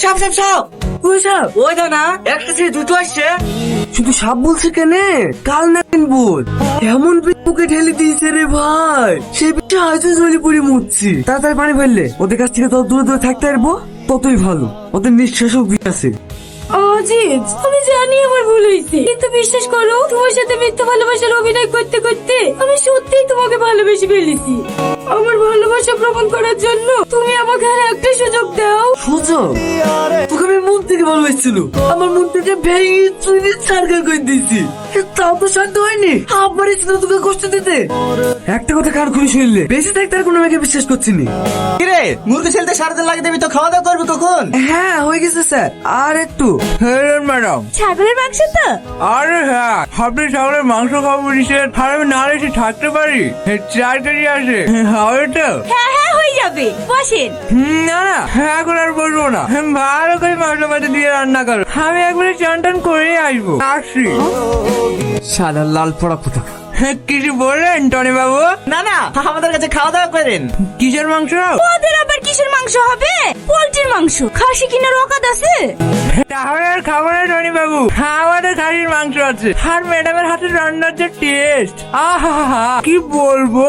সাপ সাপ সাপ ওই সাপ ওই দাও না, একটা থেকে দুটো আসছে। শুধু সাপ বলছে কেনে, কাল না বল এমন বুকে ঢেলে দিয়েছে রে ভাই, সে বিষয়ে হয়তো জলে পড়ে মুচ্ছি। তাড়াতাড়ি পানি ফেললে ওদের কাছ থেকে তত দূরে দূরে থাকতে পারবো, ততই ভালো। ওদের নিঃশ্বাসও আছে। আজিজ, আমি জানি আমার ভুল হয়েছে, কিন্তু বিশ্বাস করো, তোমার সাথে মিথ্যা ভালোবাসার অভিনয় করতে করতে আমি সত্যিই তোমাকে ভালোবেসে ফেলেছি। আমার ভালোবাসা প্রমাণ করার জন্য তুমি আমাকে আর একটা সুযোগ দাও। সুযোগ? তোকে আমি মন থেকে ভালোবাসছিল, আমার মন থেকে ভেঙে চুরি সার্কেল করে দিয়েছি, তাও তো শান্ত হয়নি। আবার ইচ্ছে তোকে কষ্ট দিতে। একটা কথা কার খুলে শুনলে, বেশি থাকতে আর কোনো মেয়েকে বিশ্বাস করছি না। কিরে, মুরগি ছেলতে সারাদিন লাগে দেবি তো, খাওয়া দাওয়া করবি কখন? হ্যাঁ হয়ে গেছে স্যার, আর একটু। ম্যাডাম, ছাগলের মাংস তো? আরে হ্যাঁ, আপনি ছাগলের মাংস খাবো বলেছেন, আর আমি না এসে থাকতে পারি? 4 কেজি আছে, হবে তো? হ্যাঁ হ্যাঁ হয়ে যাবে, বসেন। না না, এখন আর বলবো না, ভালো করে মশলা পাতি দিয়ে রান্না করো, আমি একবারে চান টান করে আসবো। আসি। সাদা লাল পড়া কোথা। কিছু বললেন টনি বাবু? না না, আমাদের কাছে খাওয়া দাওয়া করেন। কিসের মাংস? ওদের আবার কিসের মাংস হবে? পোল্ট্রির মাংস। খাসি কিনার অকাত আছে? তাহলে আর খাবো না টনি বাবু, আমাদের খাসির মাংস আছে, আর ম্যাডামের হাতে রান্নার যে টেস্ট, আহা কি বলবো।